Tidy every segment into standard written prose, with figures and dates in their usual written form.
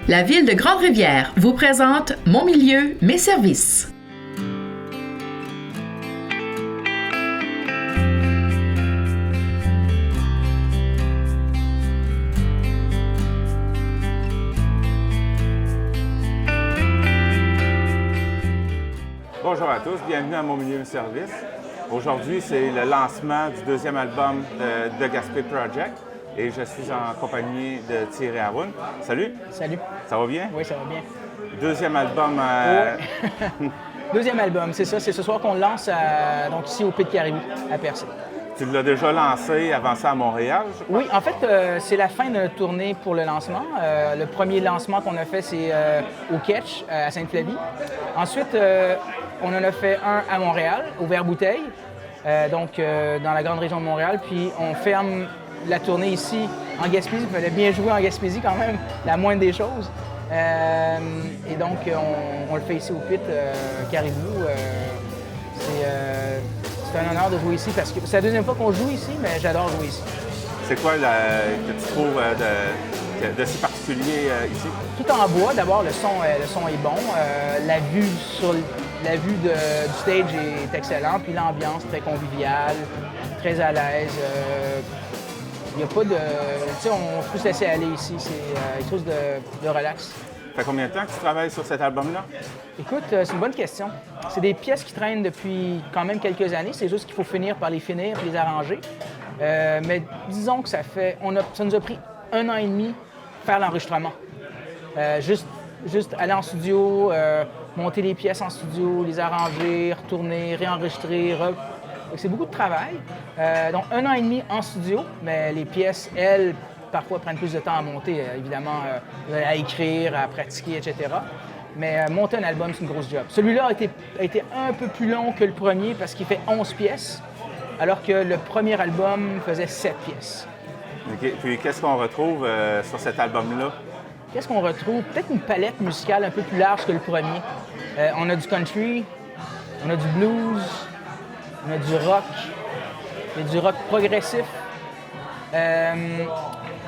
La Ville de Grande-Rivière vous présente Mon milieu, mes services. Bonjour à tous, bienvenue à Mon milieu, mes services. Aujourd'hui, c'est le lancement du deuxième album de Gaspé Project et je suis en compagnie de Thierry Haroun. Salut! Salut! Ça va bien? Oui, ça va bien. Deuxième album. Deuxième album, c'est ça. C'est ce soir qu'on le lance donc ici au Pied de Caribou, à Percé. Tu l'as déjà lancé avant ça à Montréal, je crois? Oui, en fait, c'est la fin de notre tournée pour le lancement. Le premier lancement qu'on a fait, c'est au Ketch, à Sainte-Flavie. Ensuite, on en a fait un à Montréal, au Vert-Bouteille, donc dans la grande région de Montréal. Puis on ferme la tournée ici en Gaspésie. Il fallait bien jouer en Gaspésie quand même, la moindre des choses. Et donc, on le fait ici au Pit, Caribou. C'est un honneur de jouer ici parce que c'est la deuxième fois qu'on joue ici, mais j'adore jouer ici. C'est quoi que tu trouves de si particulier ici? Tout en bois, d'abord, le son est bon. La vue du stage est excellente, puis l'ambiance très conviviale, très à l'aise. Il n'y a pas de... Tu sais, on peut se laisser aller ici. C'est quelque chose de relax. Ça fait combien de temps que tu travailles sur cet album-là? Écoute, c'est une bonne question. C'est des pièces qui traînent depuis quand même quelques années. C'est juste qu'il faut finir par les finir et les arranger. Mais disons que ça nous a pris 1 an et demi faire l'enregistrement. Juste aller en studio, monter les pièces en studio, les arranger, retourner, réenregistrer. C'est beaucoup de travail. Donc 1 an et demi en studio, mais les pièces, elles, parfois prennent plus de temps à monter, évidemment, à écrire, à pratiquer, etc. Mais monter un album, c'est une grosse job. Celui-là a été un peu plus long que le premier parce qu'il fait 11 pièces, alors que le premier album faisait 7 pièces. OK. Puis qu'est-ce qu'on retrouve sur cet album-là? Qu'est-ce qu'on retrouve? Peut-être une palette musicale un peu plus large que le premier. On a du country, on a du blues, on a du rock, il y a du rock progressif.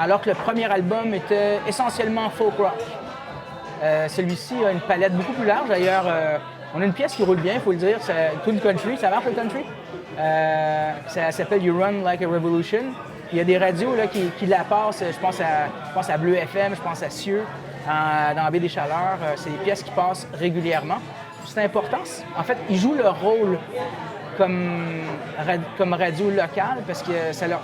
Alors que le premier album était essentiellement folk rock. Celui-ci a une palette beaucoup plus large. D'ailleurs, on a une pièce qui roule bien, il faut le dire. Tout le country, ça marche le country? Ça s'appelle You Run Like a Revolution. Il y a des radios là, qui la passent. Je pense à Bleu FM, je pense à Cieux, dans la Baie des Chaleurs. C'est des pièces qui passent régulièrement. C'est important. En fait, ils jouent leur rôle comme radio locale parce que ça leur...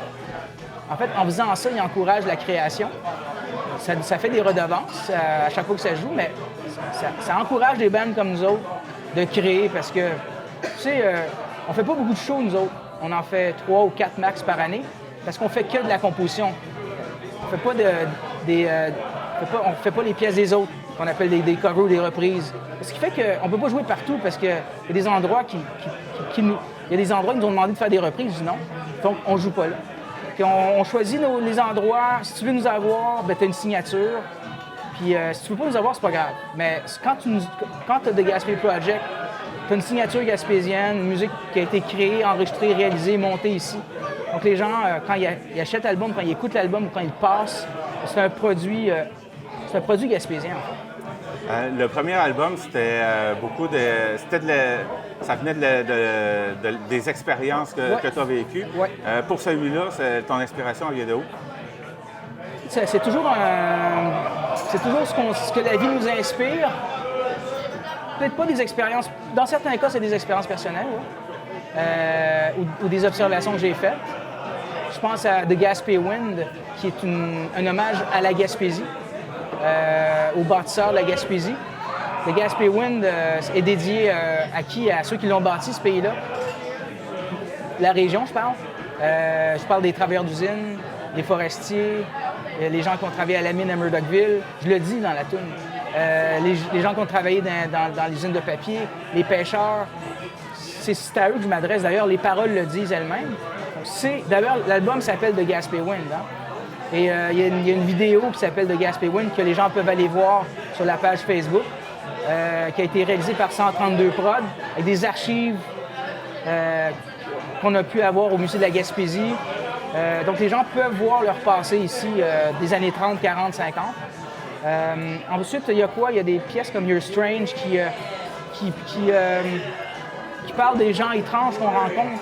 En fait, en faisant ça, ils encouragent la création. Ça fait des redevances à chaque fois que ça joue, mais ça encourage des bands comme nous autres de créer parce que, tu sais, on fait pas beaucoup de shows, nous autres. On en fait 3 ou 4 max par année parce qu'on fait que de la composition. On fait pas on fait pas les pièces des autres, qu'on appelle des covers ou des reprises. Ce qui fait qu'on peut pas jouer partout parce qu'il y a des endroits il y a des endroits qui nous ont demandé de faire des reprises, je dis non. Donc, on joue pas là. Puis on choisit les endroits. Si tu veux nous avoir, ben tu as une signature. Puis si tu veux pas nous avoir, c'est pas grave. Mais quand tu as The Gaspé Project, tu as une signature gaspésienne, une musique qui a été créée, enregistrée, réalisée, montée ici. Donc les gens, quand ils achètent l'album, quand ils écoutent l'album ou quand ils le passent, c'est un produit gaspésien, en fait. Le premier album, c'était ça venait des expériences que tu as vécues. Ouais. Pour celui-là, ton inspiration vient de où? C'est toujours ce que la vie nous inspire. Peut-être pas des expériences. Dans certains cas, c'est des expériences personnelles, ou des observations que j'ai faites. Je pense à The Gaspé Wind, qui est un hommage à la Gaspésie. Aux bâtisseurs de la Gaspésie. Le Gaspé Wind est dédié à qui? À ceux qui l'ont bâti, ce pays-là. La région, je parle. Je parle des travailleurs d'usine, des forestiers, les gens qui ont travaillé à la mine à Murdochville. Je le dis dans la toune. Les gens qui ont travaillé dans l'usine de papier, les pêcheurs. C'est à eux que je m'adresse. D'ailleurs, les paroles le disent elles-mêmes. D'ailleurs, l'album s'appelle The Gaspé Wind. Hein? Et il y a une vidéo qui s'appelle The Gaspé Wind que les gens peuvent aller voir sur la page Facebook, qui a été réalisée par 132 Prod, avec des archives qu'on a pu avoir au Musée de la Gaspésie. Donc les gens peuvent voir leur passé ici des années 30, 40, 50. Ensuite, il y a quoi? Il y a des pièces comme You're Strange qui parlent des gens étranges qu'on rencontre.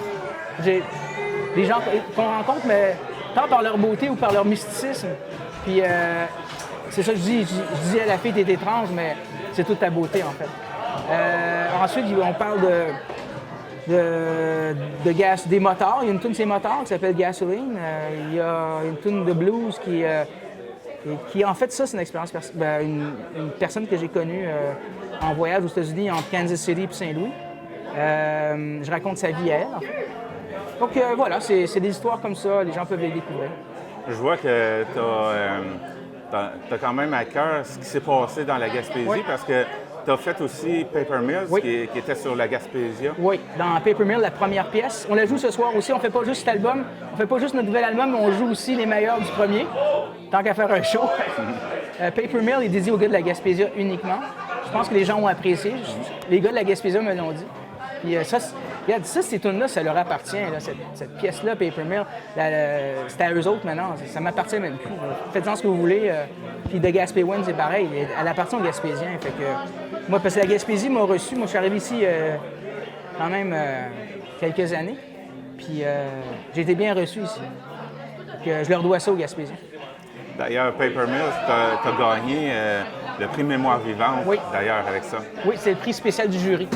Des gens qu'on rencontre, mais tant par leur beauté ou par leur mysticisme. Puis c'est ça que je dis. Je dis à la fille, t'es étrange, mais c'est toute ta beauté, en fait. Ensuite, on parle de gaz, des moteurs. Il y a une tune de ces moteurs qui s'appelle Gasoline. Il y a une tune de blues qui en fait, ça, c'est une expérience, une personne que j'ai connue en voyage aux États-Unis, entre Kansas City et Saint-Louis. Je raconte sa vie à elle, en fait. Donc voilà, c'est des histoires comme ça, les gens peuvent les découvrir. Je vois que tu as quand même à cœur ce qui s'est passé dans la Gaspésie, parce que tu as fait aussi Paper Mills, qui était sur la Gaspésie. Oui, dans Paper Mill, la première pièce. On la joue ce soir aussi. On fait pas juste cet album, on fait pas juste notre nouvel album, mais on joue aussi les meilleurs du premier, tant qu'à faire un show. Paper Mill est dédié aux gars de la Gaspésie uniquement. Je pense que les gens ont apprécié. Les gars de la Gaspésie me l'ont dit. Puis regarde, ça, ces tunes-là, ça leur appartient. Là, cette pièce-là, Paper Mill, c'est à eux autres maintenant. Ça m'appartient même plus. Faites-en ce que vous voulez. Puis de Gaspé Wind, c'est pareil. Elle appartient aux Gaspésiens. Fait que, moi, parce que la Gaspésie m'a reçu. Moi, je suis arrivé ici quand même quelques années. Puis j'ai été bien reçu ici. Donc, je leur dois ça aux Gaspésiens. D'ailleurs, Paper Mills, tu as gagné le prix Mémoire vivante, d'ailleurs, avec ça. Oui, c'est le prix spécial du jury.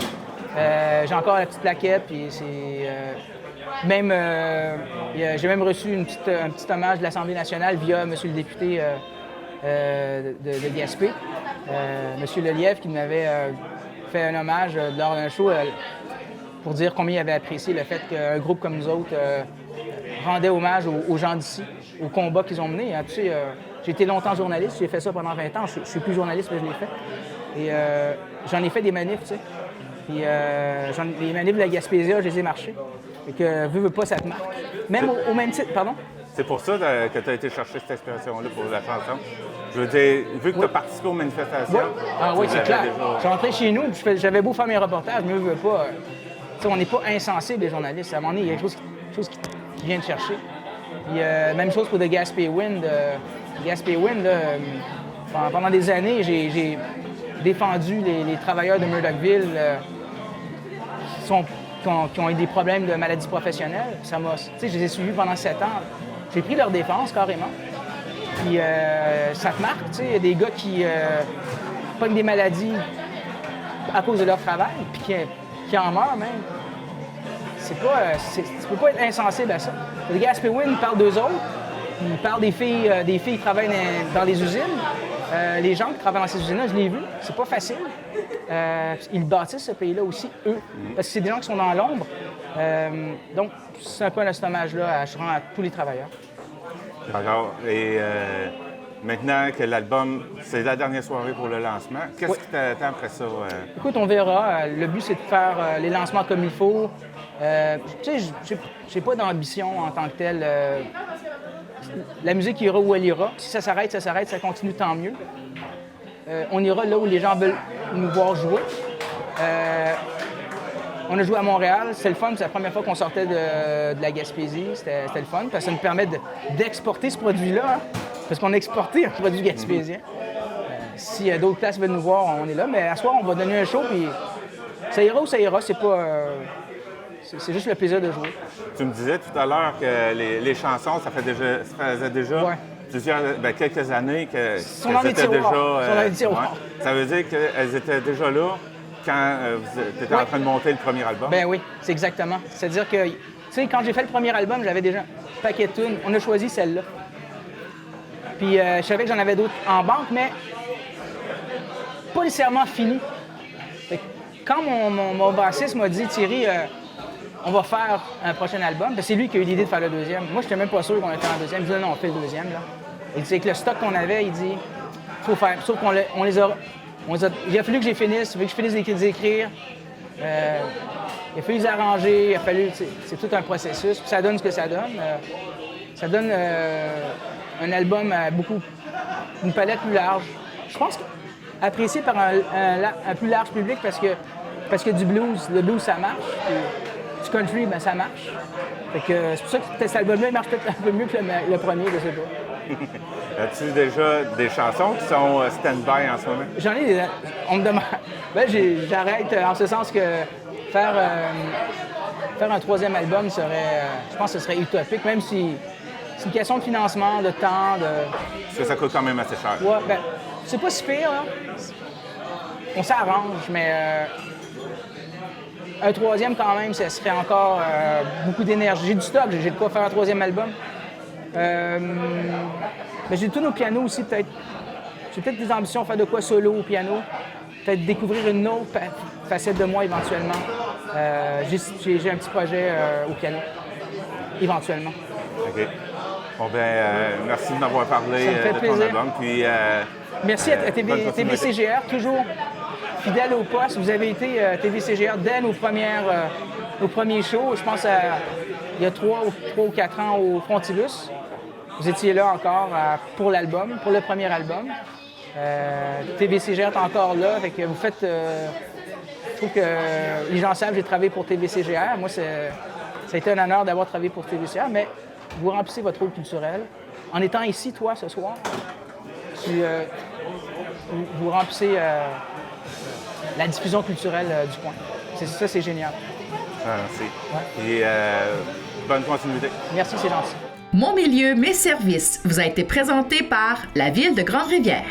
J'ai encore la petite plaquette, puis c'est... j'ai même reçu un petit hommage de l'Assemblée nationale via M. le député de Gaspé, M. Lelièvre, qui m'avait fait un hommage lors d'un show pour dire combien il avait apprécié le fait qu'un groupe comme nous autres rendait hommage aux gens d'ici, au combat qu'ils ont mené. Tu sais, j'ai été longtemps journaliste, j'ai fait ça pendant 20 ans. Je suis plus journaliste, mais je l'ai fait. Et j'en ai fait des manifs, tu sais. Puis les manifs de la Gaspésie, je les ai marchés. Et que, veux pas, ça te marque. Même au même titre, pardon? C'est pour ça que tu as été chercher cette inspiration-là pour la chanson. Je veux dire, vu que tu as participé aux manifestations... Ah oui, c'est clair. Je suis rentré chez nous, j'avais beau faire mes reportages, mais veux pas... on n'est pas insensibles, les journalistes. À un moment donné, il y a quelque chose qui vient de chercher. Puis, même chose pour The Gaspé Wind. Gaspé Wind, pendant des années, j'ai défendu les travailleurs de Murdochville qui ont eu des problèmes de maladies professionnelles. Je les ai suivis pendant 7 ans. J'ai pris leur défense, carrément. Puis ça te marque, tu sais, il y a des gars qui pognent des maladies à cause de leur travail, puis qui en meurent même. Tu peux pas être insensible à ça. Les Gaspé Wind parlent d'eux autres, ils parlent des filles qui travaillent dans les usines. Les gens qui travaillent dans ces usines-là, je l'ai vu, c'est pas facile. Ils bâtissent ce pays-là aussi, eux, parce que c'est des gens qui sont dans l'ombre. Donc, c'est un peu un hommage-là à tous les travailleurs. D'accord. Et maintenant que l'album, c'est la dernière soirée pour le lancement, qu'est-ce qui t'attend après ça? Écoute, on verra. Le but, c'est de faire les lancements comme il faut. Tu sais, j'ai pas d'ambition en tant que telle. La musique ira où elle ira. Si ça s'arrête, ça continue, tant mieux. On ira là où les gens veulent nous voir jouer. On a joué à Montréal, c'était le fun, c'est la première fois qu'on sortait de la Gaspésie, c'était le fun, parce que ça nous permet d'exporter ce produit-là, hein, parce qu'on a exporté un produit gaspésien. S'il y a d'autres places qui veulent nous voir, on est là, mais à soir, on va donner un show, puis ça ira où ça ira, c'est pas... c'est juste le plaisir de jouer. Tu me disais tout à l'heure que les chansons, ça faisait déjà quelques années qu'elles étaient déjà... Ça veut dire qu'elles étaient déjà là quand tu étais en train de monter le premier album? Ben oui, c'est exactement. C'est-à-dire que, tu sais, quand j'ai fait le premier album, j'avais déjà un paquet de tunes. On a choisi celle-là. Puis je savais que j'en avais d'autres en banque, mais pas nécessairement fini. Quand mon bassiste m'a dit, Thierry, on va faire un prochain album, c'est lui qui a eu l'idée de faire le deuxième. Moi, je n'étais même pas sûr qu'on allait faire un deuxième. Je dis, non, on fait le deuxième. Là. Il dit, avec le stock qu'on avait, il dit, il faut faire. Sauf qu'on les a... Il a fallu que je finisse, il a fallu que je finisse d'écrire. Il a fallu les arranger, c'est tout un processus. Puis ça donne ce que ça donne. Ça donne un album à une palette plus large. Je pense apprécié par un plus large public parce que du blues, le blues ça marche. Puis du country, ben ça marche. Fait que c'est pour ça que cet album-là il marche peut-être un peu mieux que le premier, je sais pas. As-tu déjà des chansons qui sont stand-by en ce moment? J'en ai des. On me demande. Ben, j'arrête en ce sens que faire un troisième album serait. Je pense que ce serait utopique, même si c'est une question de financement, de temps, Parce que ça coûte quand même assez cher. Ouais, ben, c'est pas si pire, là. On s'arrange, mais un troisième, quand même, ça serait encore beaucoup d'énergie. J'ai du stock, j'ai de quoi faire un troisième album. Mais j'ai tout au piano aussi, peut-être. J'ai peut-être des ambitions de faire de quoi solo au piano. Peut-être découvrir une autre facette de moi éventuellement. J'ai un petit projet au piano, éventuellement. OK. Bon, merci de m'avoir parlé Ça me fait de ton plaisir. album. Puis, merci à bonne continuité. TVCGR, toujours fidèle au poste. Vous avez été TVCGR dès nos premiers shows. Je pense il y a 3 ou 4 ans au Frontilus. Vous étiez là encore pour l'album, pour le premier album. TVCGR est encore là. Fait que vous faites. Je trouve que les gens savent que j'ai travaillé pour TVCGR. Moi, ça a été un honneur d'avoir travaillé pour TVCGR, mais vous remplissez votre rôle culturel. En étant ici, toi, ce soir, vous remplissez la diffusion culturelle du coin. Ça, c'est génial. Merci. Ouais. Et bonne continuité. Merci, c'est gentil. Mon milieu, mes services vous a été présenté par la Ville de Grande-Rivière.